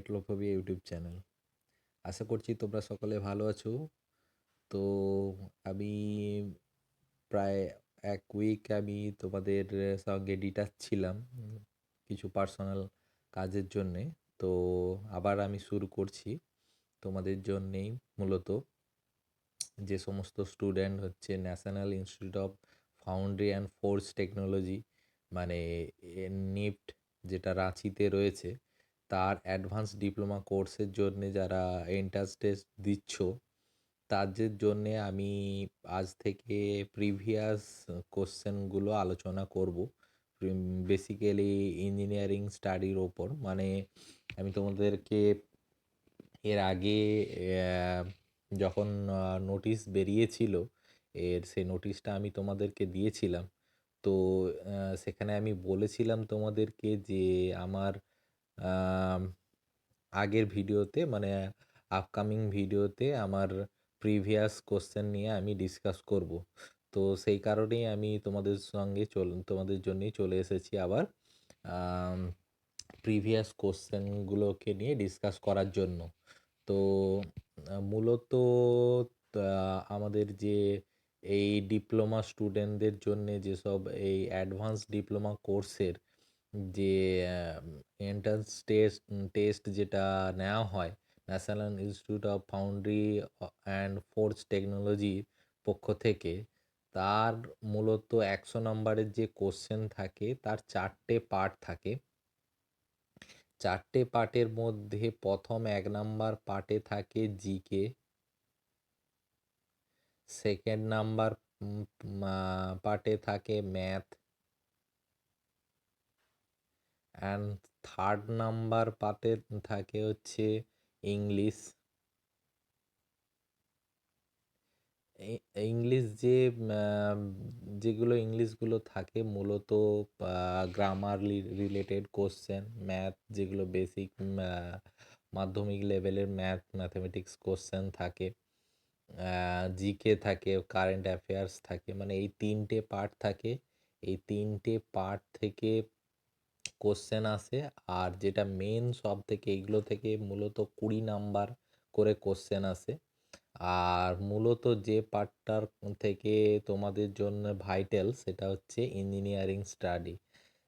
মেট্রোফোবিয়া YouTube channel. আশা করছি তোমরা সকলে ভালো আছো। তো আমি প্রায় ১ উইক আমি তোমাদের সঙ্গে ডিটাচ ছিলাম কিছু পার্সোনাল কাজের জন্যে। তো আবার আমি শুরু করছি তোমাদের জন্যেই মূলত। যে সমস্ত স্টুডেন্ট হচ্ছে national institute of foundry and force technology মানে নিফট যেটা রাঁচিতে রয়েছে, তার অ্যাডভান্স ডিপ্লোমা কোর্সের জন্যে যারা এন্ট্রান্স টেস্ট দিচ্ছ, তাদের জন্যে আমি আজ থেকে প্রিভিয়াস কোশ্চেনগুলো আলোচনা করব। বেসিক্যালি ইঞ্জিনিয়ারিং স্টাডির ওপর। মানে আমি তোমাদেরকে এর আগে আহ, যখন নোটিশ বেরিয়েছিল, সেই নোটিশটা আমি তোমাদেরকে দিয়েছিলাম। তো সেখানে আমি বলেছিলাম তোমাদেরকে যে আমার আহ, আগের ভিডিওতে মানে আপকামিং ভিডিওতে আমার প্রিভিয়াস কোশ্চেন নিয়ে আমি ডিসকাস করব। তো সেই কারণেই আমি তোমাদের জন্যই চলে এসেছি আবার প্রিভিয়াস কোশ্চেনগুলোকে নিয়ে ডিসকাস করার জন্য। তো মূলত আমাদের যে এই ডিপ্লোমা স্টুডেন্টদের জন্যে যেসব এই অ্যাডভান্স ডিপ্লোমা কোর্সের যে এন্ট্রান্স টেস্ট যেটা নেওয়া হয় national institute of foundry and force টেকনোলজির পক্ষ থেকে, তার মূলত ১০০ নম্বরের যে কোশ্চেন থাকে তার 4টে পার্ট থাকে। 4টে পার্টের মধ্যে প্রথম ১ নাম্বার পার্টে থাকে জিকে, সেকেন্ড নাম্বার পার্টে থাকে ম্যাথ, অ্যান্ড থার্ড নাম্বার পার্টে থাকে হচ্ছে ইংলিশ। ইংলিশ যেগুলো ইংলিশগুলো থাকে মূলত গ্রামার রিলেটেড কোশ্চেন, ম্যাথ যেগুলো বেসিক মাধ্যমিক লেভেলের ম্যাথমেটিক্স কোশ্চেন থাকে, জিকে থাকে, কারেন্ট অ্যাফেয়ার্স থাকে। মানে এই 3টে পার্ট থাকে। এই 3টে পার্ট থেকে কোশ্চেন আসে। আর যেটা মেন সব থেকে এইগুলো থেকে মূলত 20 নাম্বার করে কোশ্চেন আসে। আর মূলত যে পার্টটার থেকে তোমাদের জন্য ভাইটাল সেটা হচ্ছে ইঞ্জিনিয়ারিং স্টাডি।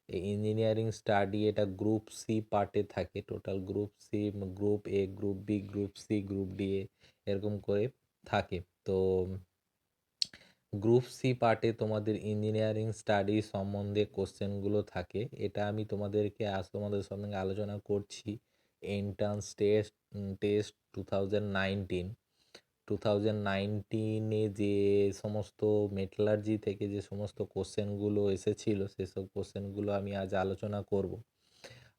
এই ইঞ্জিনিয়ারিং স্টাডি এটা গ্রুপ সি পার্টে থাকে। Total group C, group A, group B, group C, group D এরকম করে থাকে। তো গ্রুপ সি পার্টে তোমাদের ইঞ্জিনিয়ারিং স্টাডি সম্বন্ধে কোশ্চেনগুলো থাকে। এটা আমি তোমাদের সঙ্গে আলোচনা করছি এন্ট্রান্স টেস্ট 2019 যে সমস্ত মেটালার্জি থেকে যে সমস্ত কোশ্চেনগুলো এসেছিল সেসব কোশ্চেনগুলো আমি আজ আলোচনা করব।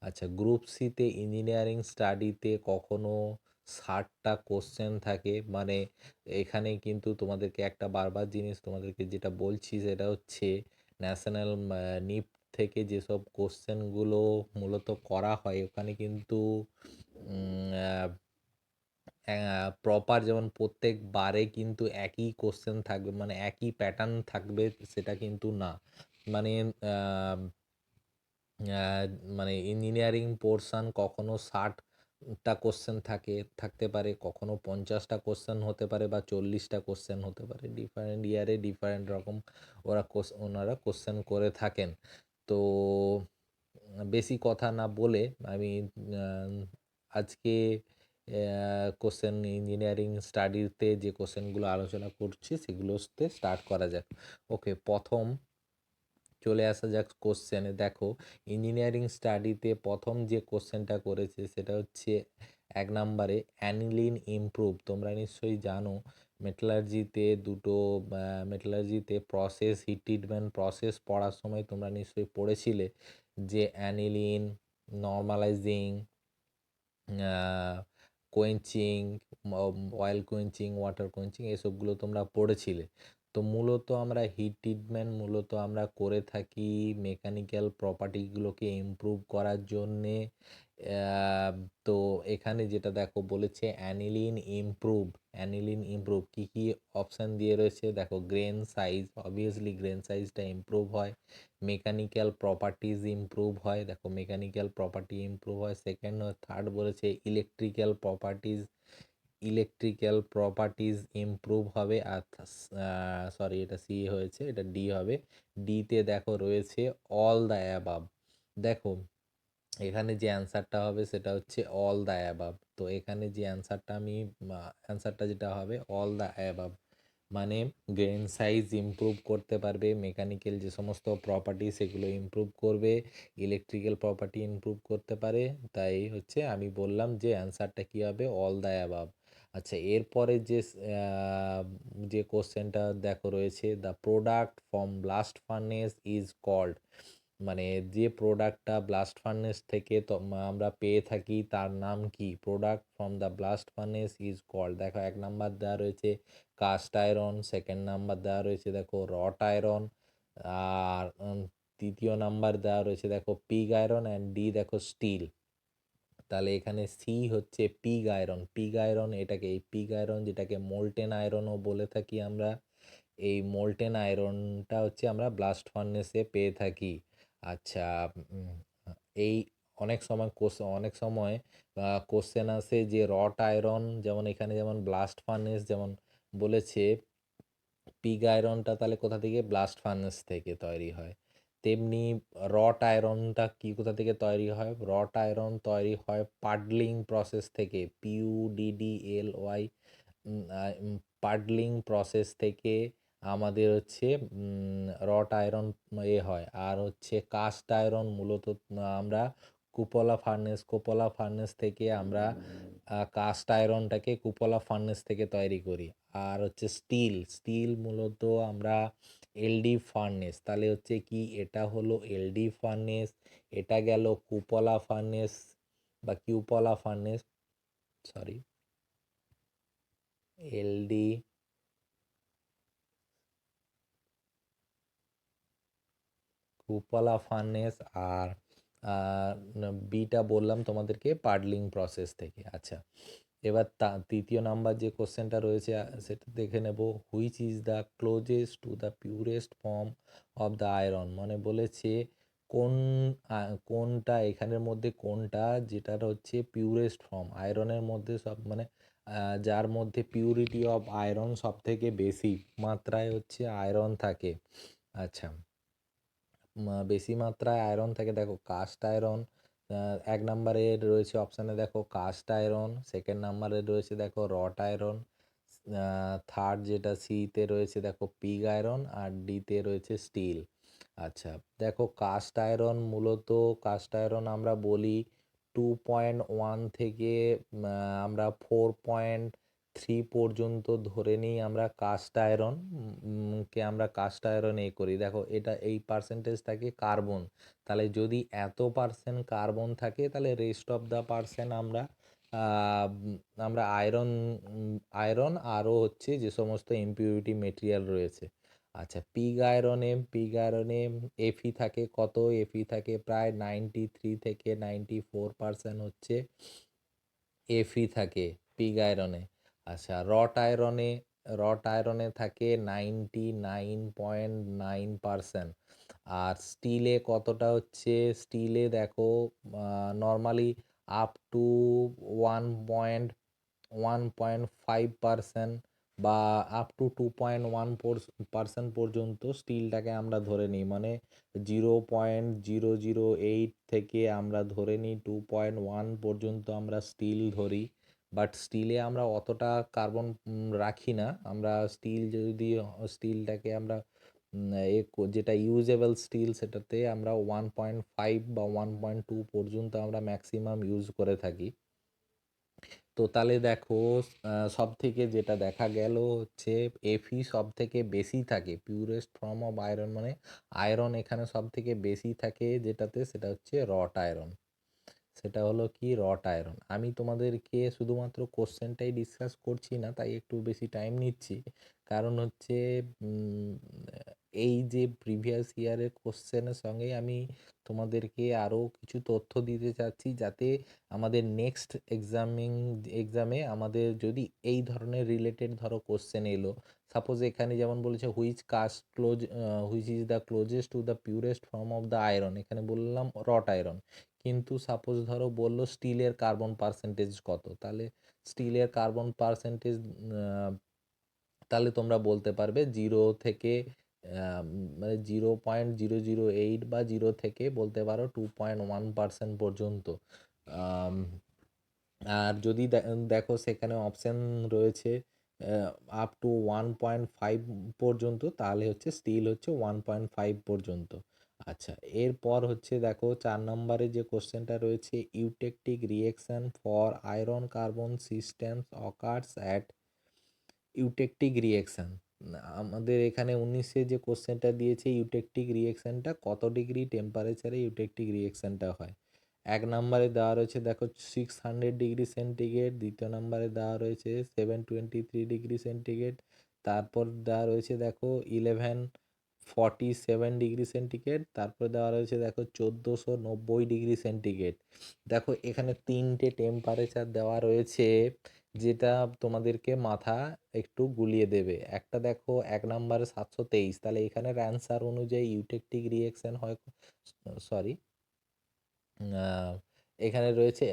আচ্ছা, গ্রুপ সিতে ইঞ্জিনিয়ারিং স্টাডিতে কখনো 60টা কোশ্চেন থাকে। মানে এখানে কিন্তু তোমাদেরকে একটা বারবার জিনিস তোমাদেরকে যেটা বলছি সেটা হচ্ছে ন্যাশনাল নিফ থেকে যেসব কোশ্চেনগুলো মূলত করা হয় ওখানে কিন্তু প্রপার যেমন প্রত্যেকবারে কিন্তু একই কোশ্চেন থাকবে, মানে একই প্যাটার্ন থাকবে সেটা কিন্তু না। মানে আহ, আহ, মানে ইঞ্জিনিয়ারিং পোর্শন কখনো 60টা কোশ্চেন থাকতে পারে, কখনো 50টা কোশ্চেন হতে পারে বা 40টা কোশ্চেন হতে পারে। ডিফারেন্ট ইয়ারে ডিফারেন্ট রকম ওনারা কোশ্চেন করে থাকেন। তো বেশি কথা না বলে আমি আজকে কোশ্চেন ইঞ্জিনিয়ারিং স্টাডিতে যে কোশ্চেনগুলো আলোচনা করছি সেগুলোতে স্টার্ট করা যাক। ওকে, প্রথম চলে আসা যাক কোশ্চেনে। দেখো, ইঞ্জিনিয়ারিং স্টাডিতে প্রথম যে কোশ্চেনটা করেছে সেটা হচ্ছে 1 নম্বরে অ্যানিলিন ইমপ্রুভ। তোমরা নিশ্চয়ই জানো মেটালার্জিতে প্রসেস, হিট ট্রিটমেন্ট প্রসেস পড়ার সময় তোমরা নিশ্চয়ই পড়েছিলে যে aniline, normalising, quenching, oil quenching, water quenching এসবগুলো তোমরা পড়েছিলে। তো মূলত আমরা হিট ট্রিটমেন্ট আমরা করে থাকি মেকানিক্যাল প্রপার্টিগুলোকে ইমপ্রুভ করার জন্যে। আহ, তো এখানে যেটা দেখো বলেছে অ্যানিলিন ইমপ্রুভ কি কি অপশান দিয়ে রয়েছে দেখো, গ্রেন সাইজ, অবভিয়াসলি গ্রেন সাইজটা ইমপ্রুভ হয়। মেকানিক্যাল প্রপার্টিজ ইমপ্রুভ হয়, দেখো মেকানিক্যাল প্রপার্টি ইমপ্রুভ হয়। সেকেন্ড থার্ড বলেছে ইলেকট্রিক্যাল প্রপার্টিজ ইমপ্রুভ হবে। আর সরি, এটা সি হয়েছে, এটা ডি হবে। ডিতে দেখো রয়েছে অল দ্য অ্যাবাভ। দেখো এখানে যে অ্যান্সারটা হবে সেটা হচ্ছে অল দ্য অ্যাবাভ। তো এখানে যে অ্যান্সারটা যেটা হবে অল দ্য অ্যাবাভ, মানে গ্রেন সাইজ ইমপ্রুভ করতে পারবে, মেকানিক্যাল যে সমস্ত প্রপার্টি সেগুলো ইমপ্রুভ করবে, ইলেকট্রিক্যাল প্রপার্টি ইমপ্রুভ করতে পারে। তাই হচ্ছে আমি বললাম যে অ্যান্সারটা কী হবে, অল দ্য অ্যাবাভ। আচ্ছা, এরপরে যে কোশ্চেনটা দেখো রয়েছে, the product from blast furnace is called, মানে যে প্রোডাক্টটা ব্লাস্ট ফার্নেস থেকে আমরা পেয়ে থাকি তার নাম কি? Product from the blast furnace is called, দেখো 1 নাম্বার দেওয়া রয়েছে কাস্ট আয়রন, সেকেন্ড নাম্বার দেওয়া রয়েছে দেখো রট আয়রন, আর তৃতীয় নাম্বার দেওয়া রয়েছে দেখো পিগ আয়রন, অ্যান্ড ডি দেখো স্টিল। তাহলে এখানে সি হচ্ছে পিগ আয়রন। এই পিগ আয়রন যেটাকে মোল্টেন আয়রনও বলে থাকি আমরা, এই মোল্টেন আয়রনটা হচ্ছে আমরা ব্লাস্ট ফার্নেসে পেয়ে থাকি। আচ্ছা, এই অনেক সময় কোশ্চেন আসে যে রট আয়রন, যেমন এখানে যেমন ব্লাস্ট ফার্নেস যেমন বলেছে, পিগ আয়রনটা তাহলে কোথা থেকে? ব্লাস্ট ফার্নেস থেকে তৈরি হয়। তেমনি রট আয়রনটা কি কোথা থেকে তৈরি হয়? রট আয়রন তৈরি হয় পাডলিং প্রসেস থেকে, PUDDLY, পাডলিং প্রসেস থেকে আমাদের হচ্ছে রট আয়রন হয়। আর হচ্ছে কাস্ট আয়রন মূলত আমরা কোপলা ফার্নেস থেকে আমরা কাস্ট আয়রনটাকে কুপলা ফার্নেস থেকে তৈরি করি। আর হচ্ছে স্টিল মূলত আমরা এলডি ফার্নেস, তাহলে হচ্ছে কি এটা হলো এলডি ফার্নেস, এটা গেল কুপলা ফার্নেস বা কিউপলা ফার্নেস, সরি, এলডি কুপলা ফার্নেস। আর বিটা বললাম তোমাদেরকে পাডলিং প্রসেস থেকে। আচ্ছা, এবার তৃতীয় নাম্বার যে কোশ্চেনটা রয়েছে সেটা দেখে নেব, which is the closest to the purest form of the iron, মানে বলেছে কোন কোনটা এখানের মধ্যে কোনটা যেটার হচ্ছে পিউরেস্ট ফর্ম আয়রনের মধ্যে, সব মানে যার মধ্যে পিউরিটি অফ আয়রন সব থেকে বেশি মাত্রায় হচ্ছে আয়রন থাকে। আচ্ছা, বেশি মাত্রায় আয়রন থাকে, দেখো কাস্ট আয়রন। 1 নাম্বারে রয়েছে অপশানে দেখো কাস্ট আয়রন, সেকেন্ড নাম্বারে রয়েছে দেখো রট আয়রন, থার্ড যেটা সিতে রয়েছে দেখো পিগ আয়রন, আর ডিতে রয়েছে স্টিল। আচ্ছা, দেখো কাস্ট আয়রন আমরা বলি 2.1 থেকে আমরা 4.3 পর্যন্ত ধরে নিই আমরা কাস্ট আয়রন কে আমরা কাস্ট আয়রন করি। দেখো এই পার্সেন্টেজটাকে কার্বন, তাহলে যদি এত পার্সেন্ট কার্বন থাকে তাহলে রেস্ট অফ দ্য পার্সেন্ট আমরা আয়রন আরও হচ্ছে যে সমস্ত ইম্পিউরিটি মেটেরিয়াল রয়েছে। আচ্ছা, পিগ আয়রনে এফি থাকে কত? এফি থাকে প্রায় 93 থেকে 94% হচ্ছে এফি থাকে পিগ আয়রনে। আচ্ছা, রট আয়রনে থাকে 99.9%। আর স্টিলে কতটা হচ্ছে? স্টিলে দেখো নর্মালি আপ টু 1.5% বা আপ টু 2.1% পর্যন্ত স্টিলটাকে আমরা ধরে নিই, মানে 0.008 থেকে আমরা ধরে নিই 2.1 পর্যন্ত আমরা স্টিল ধরি। বাট স্টিলে আমরা অতটা কার্বন রাখি না, আমরা স্টিলটাকে আমরা যেটা ইউজেবল স্টিল সেটাতে আমরা 1.5 বা 1.2 পর্যন্ত আমরা ম্যাক্সিমাম ইউজ করে থাকি। তো তাহলে দেখো সব থেকে যেটা দেখা গেল হচ্ছে এফি সব থেকে বেশি থাকে, পিউরেস্ট ফর্ম অফ আয়রন, মানে আয়রন এখানে সব থেকে বেশি থাকে যেটাতে, সেটা হচ্ছে রট আয়রন। সেটা হলো কি? রট আয়রন। আমি তোমাদেরকে শুধুমাত্র কোশ্চেনটাই ডিসকাস করছি না, তাই একটু বেশি টাইম নিচ্ছি, কারণ হচ্ছে এই যে প্রিভিয়াস ইয়ারের কোশ্চেনের সঙ্গে আমি তোমাদেরকে আরও কিছু তথ্য দিতে চাচ্ছি, যাতে আমাদের নেক্সট এক্সামে আমাদের যদি এই ধরনের রিলেটেড ধরো কোশ্চেন এলো, সাপোজ এখানে যেমন বলেছে which is the closest to the purest form of the iron, এখানে বললাম রট আয়রন। কিন্তু সাপোজ ধরো বললো স্টিলের কার্বন পার্সেন্টেজ কত, তাহলে স্টিলের কার্বন পার্সেন্টেজ তাহলে তোমরা বলতে পারবে 0 থেকে 0.008 বা 0 থেকে বলতে পারো 2.1% পর্যন্ত। আর যদি দেখো সেখানে অপশান রয়েছে আপ টু 1.5 পর্যন্ত, তাহলে হচ্ছে স্টিল হচ্ছে 1.5 পর্যন্ত। আচ্ছা, এরপর হচ্ছে দেখো 4 নম্বরে যে কোশ্চেনটা রয়েছে, eutectic reaction for iron carbon systems occurs at eutectic reaction. আমাদের এখানে 19-এ যে কোশ্চেনটা দিয়েছে, ইউটেকটিক রিয়েকশানটা কত ডিগ্রি টেম্পারেচারে ইউটেকটিক রিয়েকশানটা হয়। 1 নম্বরে দেওয়া রয়েছে দেখো 600 ডিগ্রি সেন্টিগ্রেড, 2য় নম্বরে দেওয়া রয়েছে 723 ডিগ্রি সেন্টিগ্রেড, তারপর দেওয়া রয়েছে দেখো 1147 ডিগ্রি সেন্টিগ্রেড, তারপর দেওয়া রয়েছে দেখো 1490 ডিগ্রি সেন্টিগ্রেড। দেখো এখানে 3টে টেম্পারেচার দেওয়া রয়েছে, যেটা তোমাদেরকে মাথা একটু গুলিয়ে দেবে। একটা দেখো 1 নম্বরে 723, তাহলে এখানের অ্যান্সার অনুযায়ী ইউটেকটিক রিয়েকশন হয়, সরি এখানে রয়েছে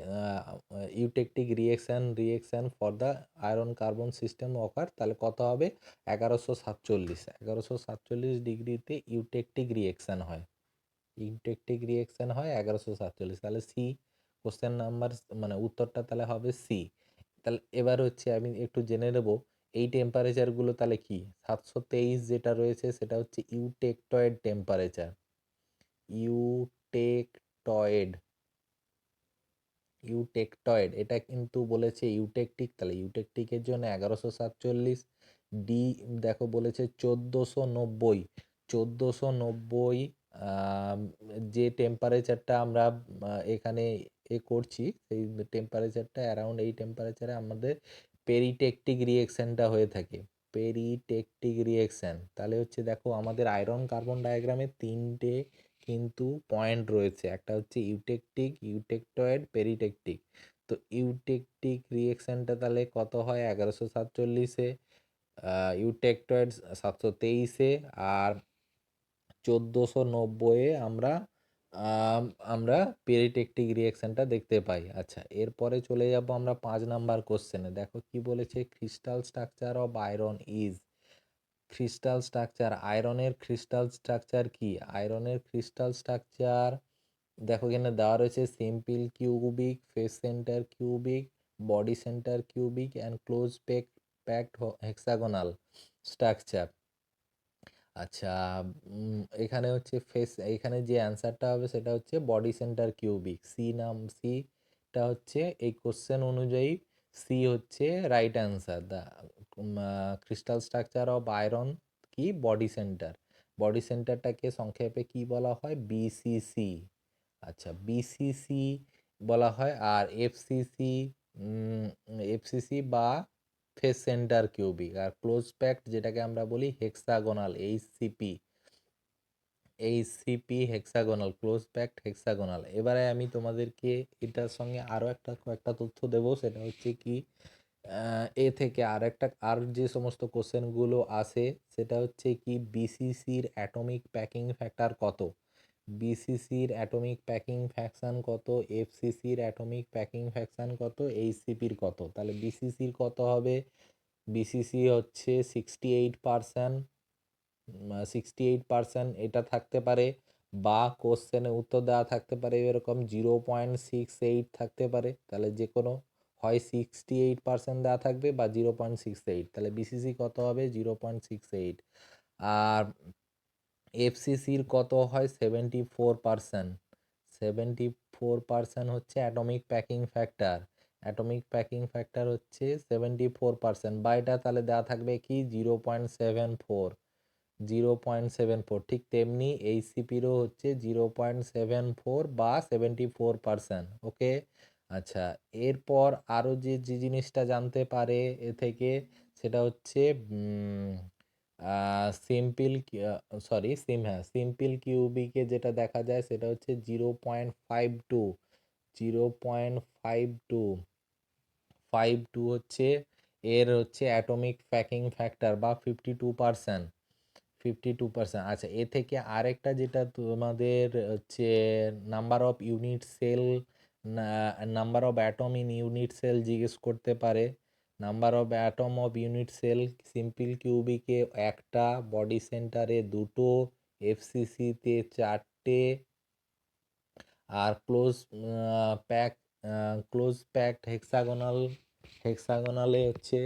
eutectic reaction for the iron carbon system occur, তাহলে কত হবে 1147 ডিগ্রিতে ইউটেকটিক রিয়েকশন হয়। 1147, তাহলে সি কোশ্চেন নাম্বার, মানে উত্তরটা তাহলে হবে সি। তাহলে এবার হচ্ছে আমি একটু জেনে নেব এই টেম্পারেচারগুলো তাহলে কি। 723 যেটা রয়েছে সেটা হচ্ছে ইউটেকটয়েড টেম্পারেচার। ইউটেকটয়েড ইউটেকটয়েড এটা কিন্তু বলেছে ইউটেকটিক, তাহলে ইউটেকটিকের জন্য 1147। ডি দেখো বলেছে 1490। 1490 যে টেম্পারেচারটা আমরা এখানে করছি, সেই টেম্পারেচারটা অ্যারাউন্ড এই টেম্পারেচারে আমাদের পেরিটেকটিক রিয়েকশানটা হয়ে থাকে। পেরিটেকটিক রিয়েকশান তাহলে হচ্ছে দেখো আমাদের আয়রন কার্বন ডায়াগ্রামে 3টে কিন্তু পয়েন্ট রয়েছে, একটা হচ্ছে ইউটেকটিক, ইউটেকটয়েড, পেরিটেকটিক। তো ইউটেকটিক রিয়েকশানটা তাহলে কত হয় 1147-এ, ইউটেকটয়েড 723-এ, আর 1490-এ আমরা পেরিটেকটিক রিয়েকশানটা দেখতে পাই। আচ্ছা, এরপরে চলে যাব আমরা 5 নাম্বার কোশ্চেনে। দেখো কি বলেছে, crystal structure of iron is. Crystal structure, আয়রনের ক্রিস্টাল স্ট্রাকচার কি? আয়রনের ক্রিস্টাল স্ট্রাকচার দেখো এখানে দেওয়া রয়েছে simple cubic, face centre cubic, body centre cubic and close packed hexagonal structure. আচ্ছা, এখানে হচ্ছে এখানে যে অ্যান্সারটা হবে সেটা হচ্ছে বডি সেন্টার কিউবিক। সিটা হচ্ছে এই কোশ্চেন অনুযায়ী সি হচ্ছে right answer. The crystal structure of iron কি? Body centre. বডি সেন্টারটাকে সংক্ষেপে কি বলা হয়? বিসিসি। আচ্ছা, বিসিসি বলা হয়। আর এফসিসি বা ফেস সেন্টার কিউবিক, আর ক্লোজ প্যাক্ট যেটাকে আমরা বলি hexagonal, HCP hexagonal, close packed hexagonal. এবারে আমি তোমাদেরকে এটার সঙ্গে আরও কয়েকটা তথ্য দেব, সেটা হচ্ছে কি এ থেকে আর যে সমস্ত কোশ্চেনগুলো আসে সেটা হচ্ছে কি, বিসিসির অ্যাটমিক প্যাকিং ফ্যাক্টর কত, বিসিসির অ্যাটমিক প্যাকিং ফ্যাকশন কত, এফসিসির অ্যাটমিক প্যাকিং ফ্যাকশন কত, এইচসিপির কত। তাহলে বিসিসির কত হবে? বিসিসি হচ্ছে 68%। 68% এটা থাকতে পারে, বা কোশ্চেনে উত্তর দেওয়া থাকতে পারে এরকম 0.68 থাকতে পারে। তাহলে যে কোনো হয় 68% দেওয়া থাকবে বা 0.68, তাহলে বিসিসি কত হবে? 0.68। আর এফসিসির কত হয়? 74%। 74% হচ্ছে atomic packing factor. Atomic packing factor হচ্ছে 74%, বা এটা তাহলে দেওয়া থাকবে কি 0.74। 0.74 ঠিক তেমনি এইচসিপিরও হচ্ছে 0.74 বা 74%। ওকে। আচ্ছা, এরপর আরও যে জিনিসটা জানতে পারে এ থেকে সেটা হচ্ছে সিম্পল সিম্পল কিউবিকে যেটা দেখা যায় সেটা হচ্ছে 0.52, 0.52 হচ্ছে এর হচ্ছে অ্যাটমিক প্যাকিং ফ্যাক্টর বা 52%, 52%। আচ্ছা, এ থেকে আরেকটা যেটা তোমাদের হচ্ছে number of unit cell, number of atom in unit cell জিজ্ঞেস করতে পারে। Number of atom of unit cell simple কিউবিকে একটা, বডি সেন্টারে দুটো, এফসিসিতে চারটে, আর প্যাক প্যাকড হেক্সাগোনালে হচ্ছে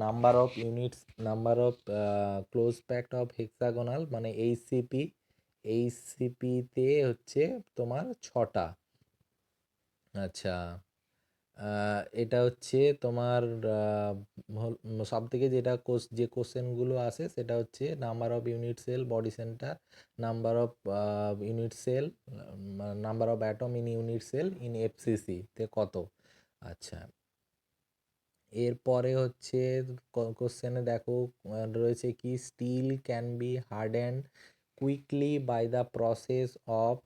number of close packed of hexagonal মানে এইচসিপিতে হচ্ছে তোমার ছটা। আচ্ছা, এটা হচ্ছে তোমার সব থেকে যে কোশ্চেনগুলো আসে সেটা হচ্ছে number of unit cell body centre, number of unit cell, number of atom in unit cell in FCC তে কত। আচ্ছা, এরপরে হচ্ছে কোশ্চেনে দেখো রয়েছে কি, steel can be hardened quickly by the process of,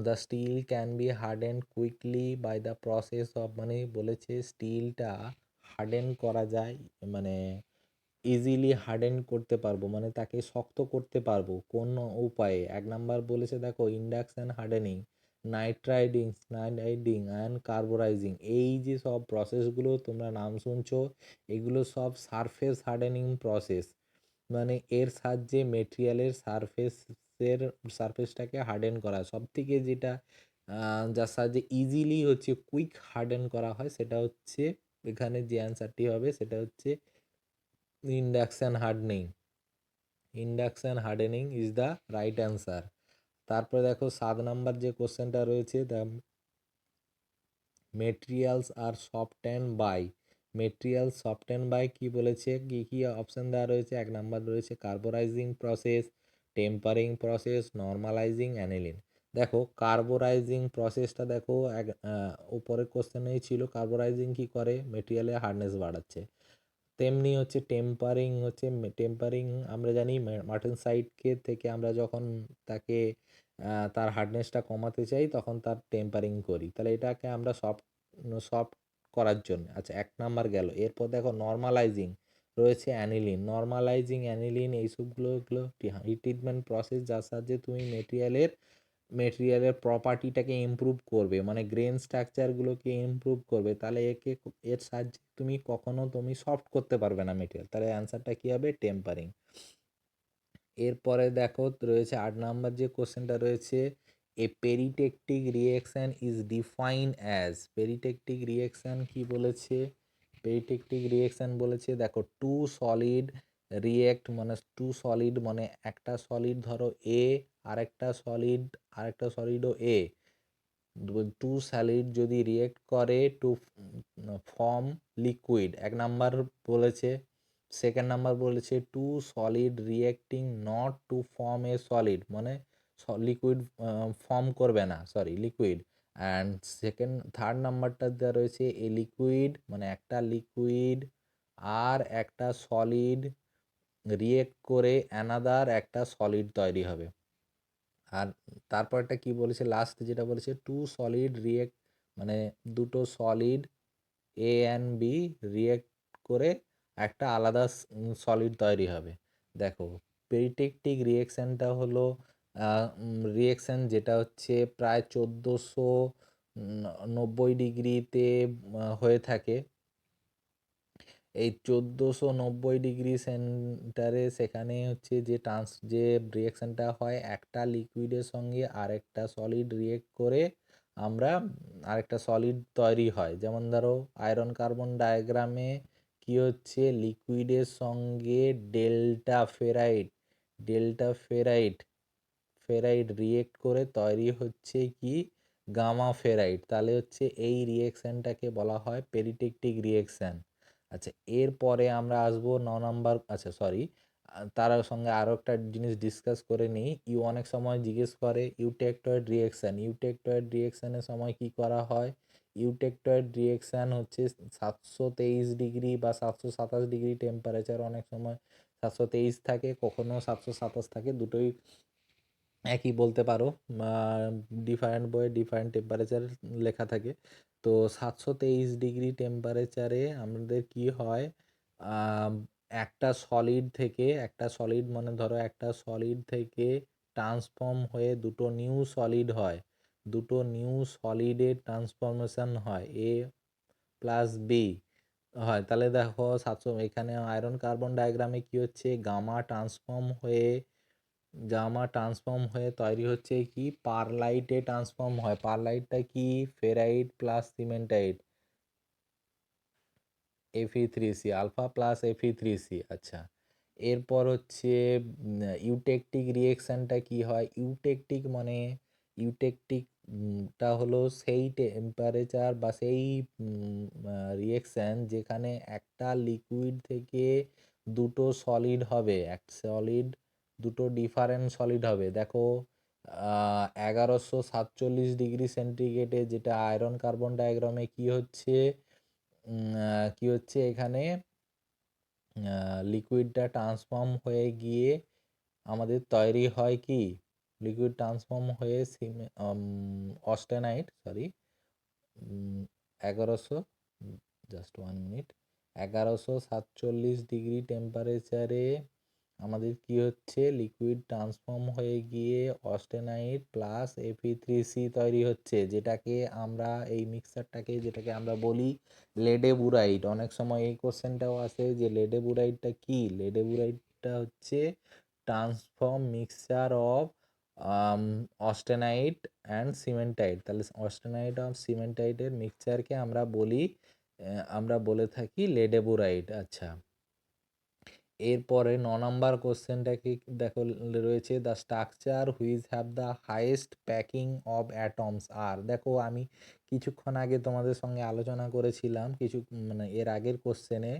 the steel can be hardened quickly by the process of, মানে বলেছে স্টিলটা হার্ডেন করা যায়, মানে ইজিলি হার্ডেন করতে পারবো, মানে তাকে শক্ত করতে পারবো কোন উপায়ে। এক নাম্বার বলেছে দেখো ইন্ডাকশন হার্ডেনিং, নাইট্রাইডিং অ্যান্ড কার্বোরাইজিং। এই যে সব প্রসেসগুলো তোমরা নাম শুনছো, এগুলো সব সারফেস হার্ডেনিং প্রসেস, মানে এর সাহায্যে মেটেরিয়ালের সারফেসটাকে হার্ডেন করা। সব থেকে যেটা যার সাহায্যে ইজিলি হচ্ছে কুইক হার্ডেন করা হয় সেটা হচ্ছে, এখানে যে অ্যান্সারটি হবে সেটা হচ্ছে induction hardening. Induction hardening is the right answer. তারপরে দেখো 7 নাম্বার যে কোশ্চেনটা রয়েছে, the materials are soften by, material soften by কি বলেছে, কি কি অপশন দেওয়া রয়েছে। এক নাম্বার রয়েছে carburising process, tempering process, normalising annealing. দেখো কার্বোরাইজিং প্রসেসটা দেখো উপরের কোশ্চেনেই ছিল, কার্বোরাইজিং কি করে, মেটেরিয়ালের হার্ডনেস বাড়াচ্ছে। তেমনি হচ্ছে টেম্পারিং আমরা জানি মার্টেনসাইটকে থেকে আমরা যখন তাকে তার হার্ডনেসটা কমাতে চাই তখন তার টেম্পারিং করি, তাহলে এটাকে আমরা সফট করার জন্য। আচ্ছা, এক নাম্বার গেল। এরপর দেখো নর্মালাইজিং রয়েছে অ্যানিলিন, এইসবগুলো ট্রিটমেন্ট প্রসেস যার সাহায্যে তুমি মেটেরিয়ালের প্রপার্টিটাকে ইমপ্রুভ করবে, মানে গ্রেন স্ট্রাকচারগুলোকে ইমপ্রুভ করবে, তাহলে এর সাহায্যে তুমি সফট করতে পারবে না মেটেরিয়াল, তাহলে অ্যান্সারটা কী হবে, টেম্পারিং। এরপরে দেখো রয়েছে 8 নাম্বার যে কোশ্চেনটা রয়েছে, a peritectic reaction is define as, peritectic reaction কি বলেছে, পেরিটেকটিক রিয়েকশান বলেছে দেখো টু সলিড মানে একটা সলিড ধরো এ, আরেকটা সলিডও এ, টু সলিড যদি রিয়েক্ট করে টু ফর্ম লিকুইড, এক নাম্বার বলেছে। সেকেন্ড নাম্বার বলেছে two solid reacting not to form a solid, মানে লিকুইড ফর্ম করবে না, লিকুইড। অ্যান্ড থার্ড নাম্বারটা দেওয়া রয়েছে এ লিকুইড মানে একটা লিকুইড আর একটা সলিড রিয়েক্ট করে অ্যানাদার একটা সলিড তৈরি হবে। আর তারপরটা কি বলেছে, লাস্ট যেটা বলেছে টু সলিড রিয়েক্ট মানে দুটো solid A and B react করে একটা আলাদা সলিড তৈরি হবে। দেখো পেরিটেকটিক রিয়েকশানটা হলো রিয়েকশান যেটা হচ্ছে প্রায় 1490 ডিগ্রিতে হয়ে থাকে। এই 1490 ডিগ্রি সেন্টারে সেখানে হচ্ছে যে রিয়েকশানটা হয়, একটা লিকুইডের সঙ্গে আরেকটা সলিড রিয়েক্ট করে আমরা আরেকটা সলিড তৈরি হয়। যেমন ধরো আয়রন কার্বন ডায়াগ্রামে কি হচ্ছে, লিকুইডের সঙ্গে ডেল্টা ফেরাইট রিয়েক্ট করে তৈরি হচ্ছে কি, গামা ফেরাইট, তাহলে হচ্ছে এই রিয়েকশানটাকে বলা হয় পেরিটেকটিক রিয়েকশান। আচ্ছা, এরপরে আমরা আসবো 9 নাম্বার, আচ্ছা সরি, তার সঙ্গে আরও একটা জিনিস ডিসকাস করে নিই। অনেক সময় জিজ্ঞেস করে ইউটেকটয়েড রিয়েকশানের সময় কি করা হয়, ইউটেকটয়েড রিয়েকশান হচ্ছে 723 ডিগ্রি বা 727 ডিগ্রি টেম্পারেচার, অনেক সময় 723 থাকে, কখনো 727 থাকে, দুটোই একই বলতে পারো। ডিফারেন্ট বইয়ে ডিফারেন্ট টেম্পারেচার লেখা থাকে। তো 723 ডিগ্রি টেম্পারেচারে আমাদের কি হয়, একটা সলিড মানে ধরো একটা সলিড থেকে ট্রান্সফর্ম হয়ে দুটো নিউ সলিড হয়, দুটো নিউ সলিডের ট্রান্সফরমেশন হয়, এ প্লাস বি হয়। তাহলে দেখো এখানে আয়রন কার্বন ডায়াগ্রামে কি হচ্ছে, গামা ট্রান্সফর্ম হয়ে তৈরি হচ্ছে কি, পারলাইটে ট্রান্সফর্ম হয়। পারলাইটটা কি, ferrite plus cementite, Fe3C, alpha plus Fe3C। আচ্ছা, এরপর হচ্ছে ইউটেকটিক রিয়েকশানটা কি হয়, ইউটেকটিকটা হলো সেই টেম্পারেচার বা সেই রিয়েকশান যেখানে একটা লিকুইড থেকে দুটো সলিড হবে, দুটো ডিফারেন্ট সলিড হবে। দেখো 1147 ডিগ্রি সেন্টিগ্রেডে যেটা আয়রন কার্বন ডায়াগ্রামে কি হচ্ছে, এখানে লিকুইডটা ট্রান্সফর্ম হয়ে গিয়ে আমাদের তৈরি হয় কি, লিকুইড ট্রান্সফর্ম হয়ে অস্টেনাইট, সরি, 1100, জাস্ট 1 মিনিট, 1147 ডিগ্রি টেম্পারেচারে আমাদের কি হচ্ছে, লিকুইড ট্রান্সফর্ম হয়ে গিয়ে অস্টেনাইট প্লাস Fe3C তৈরি হচ্ছে, যেটাকে আমরা এই মিক্সচারটাকে যেটাকে আমরা বলি লেডেবুরাইট। অনেক সময় এই কোশ্চেনটাও আসে যে লেডেবুরাইটটা কি, লেডেবুরাইটটা হচ্ছে ট্রান্সফর্ম মিক্সচার অফ অস্টেনাইট অ্যান্ড সিমেন্টাইট। তাহলে অস্টেনাইট আর সিমেন্টাইটের মিক্সচারকে আমরা বলে থাকি লেডেবুরাইট। আচ্ছা, এরপরে 9 নম্বর কোশ্চেনটাকে দেখো রয়েছে, the structure which have the highest packing of atoms আর। দেখো আমি কিছুক্ষণ আগে তোমাদের সঙ্গে আলোচনা করেছিলাম মানে এর আগের কোশ্চেনে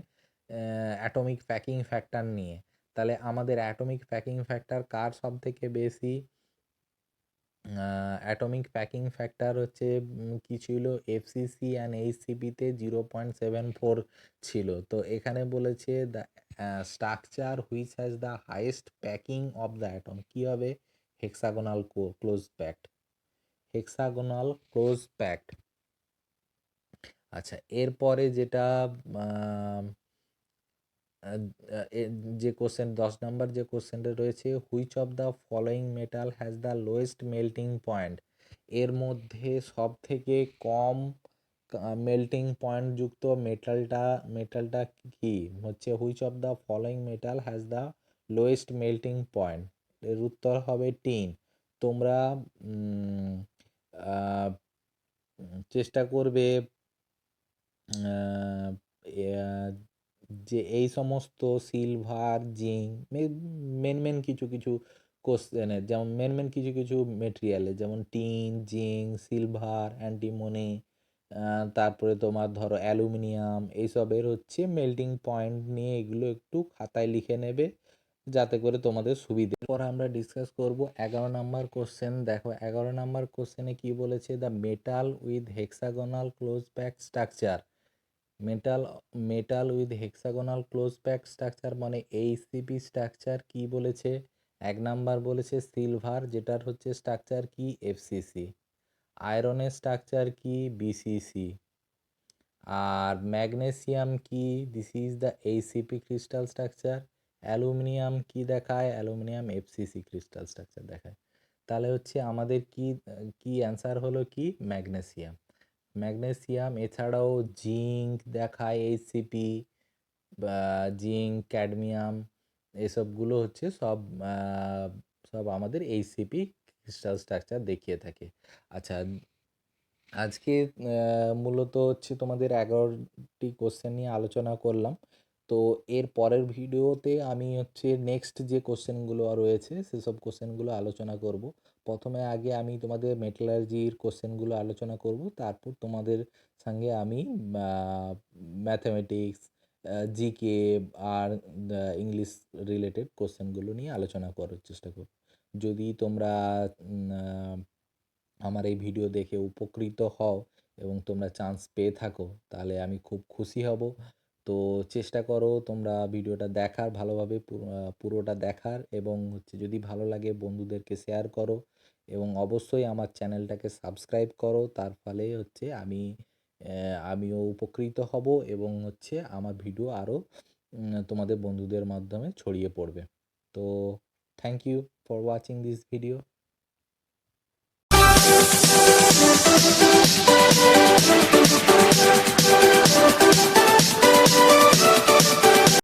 অ্যাটমিক প্যাকিং ফ্যাক্টর নিয়ে। তাহলে আমাদের অ্যাটমিক প্যাকিং ফ্যাক্টর কার সব থেকে বেশি, অ্যাটমিক প্যাকিং ফ্যাক্টর হচ্ছে কি ছিল, এফসিসি অ্যান্ড এইচসিপিতে 0.74 ছিল। তো এখানে বলেছে the structure which has the highest packing of the atom, কী হবে, হেক্সাগোনাল ক্লোজ প্যাক্ট। আচ্ছা, এরপরে যেটা যে কোশ্চেন 10 নম্বর যে কোশ্চেনটা রয়েছে, which of the following metal has the lowest melting point, এর মধ্যে সব থেকে কম মেল্টিং পয়েন্ট যুক্ত মেটালটা কি হচ্ছে, which of the following metal has the lowest melting point, এর উত্তর হবে টিন। তোমরা চেষ্টা করবে যে এই সমস্ত সিলভার, জিঙ্ক, মেন কিছু কিছু কোশ্চেনের, যেমন মেন কিছু কিছু মেটেরিয়ালে, যেমন টিন, জিঙ্ক, সিলভার, অ্যান্টিমনি, তারপরে তোমার ধরো অ্যালুমিনিয়াম, এইসবের হচ্ছে মেল্টিং পয়েন্ট নিয়ে এগুলো একটু খাতায় লিখে নেবে যাতে করে তোমাদের সুবিধে। পর আমরা ডিসকাস করব 11 নম্বর কোশ্চেন। দেখো 11 নম্বর কোশ্চেনে কি বলেছে, the metal with hexagonal close pack structure, metal with hexagonal close pack structure মানে এইচসিপি স্ট্রাকচার কি বলেছে, 1 নাম্বার বলেছে সিলভার, যেটার হচ্ছে স্ট্রাকচার কি, এফসিসি। আয়রনের স্ট্রাকচার কি, বিসিসি। আর ম্যাগনেসিয়াম কি, this is the HCP crystal structure. Aluminium কি দেখায়, অ্যালুমিনিয়াম এফসিসি ক্রিস্টাল স্ট্রাকচার দেখায়। তাহলে হচ্ছে আমাদের কি অ্যান্সার হলো কি, ম্যাগনেসিয়াম। এছাড়াও জিঙ্ক দেখায় এইচসিপি, বা জিঙ্ক, ক্যাডমিয়াম, এসবগুলো হচ্ছে সব আমাদের এইচসিপি ক্রিস্টাল স্ট্রাকচার দেখিয়ে থাকে। আচ্ছা, আজকে মূলত হচ্ছে তোমাদের 11টি কোশ্চেন নিয়ে আলোচনা করলাম। তো এর পরের ভিডিওতে আমি হচ্ছে নেক্সট যে কোশ্চেনগুলো রয়েছে সেসব কোশ্চেনগুলো আলোচনা করব। প্রথমে আগে আমি তোমাদের মেটালার্জির কোশ্চেনগুলো আলোচনা করব, তারপর তোমাদের সঙ্গে আমি ম্যাথামেটিক্স, জিকে আর ইংলিশ রিলেটেড কোশ্চেনগুলো নিয়ে আলোচনা করার চেষ্টা করব। যদি তোমরা আমার এই ভিডিও দেখে উপকৃত হও এবং তোমরা চান্স পেয়ে থাকো তাহলে আমি খুব খুশি হব। তো চেষ্টা করো তোমরা ভিডিওটা দেখার, ভালোভাবে পুরোটা দেখার, এবং হচ্ছে যদি ভালো লাগে বন্ধুদেরকে শেয়ার করো এবং অবশ্যই আমার চ্যানেলটাকে সাবস্ক্রাইব করো। তার ফলে হচ্ছে আমিও উপকৃত হব এবং হচ্ছে আমার ভিডিও আরও তোমাদের বন্ধুদের মাধ্যমে ছড়িয়ে পড়বে। তো thank you for watching this video.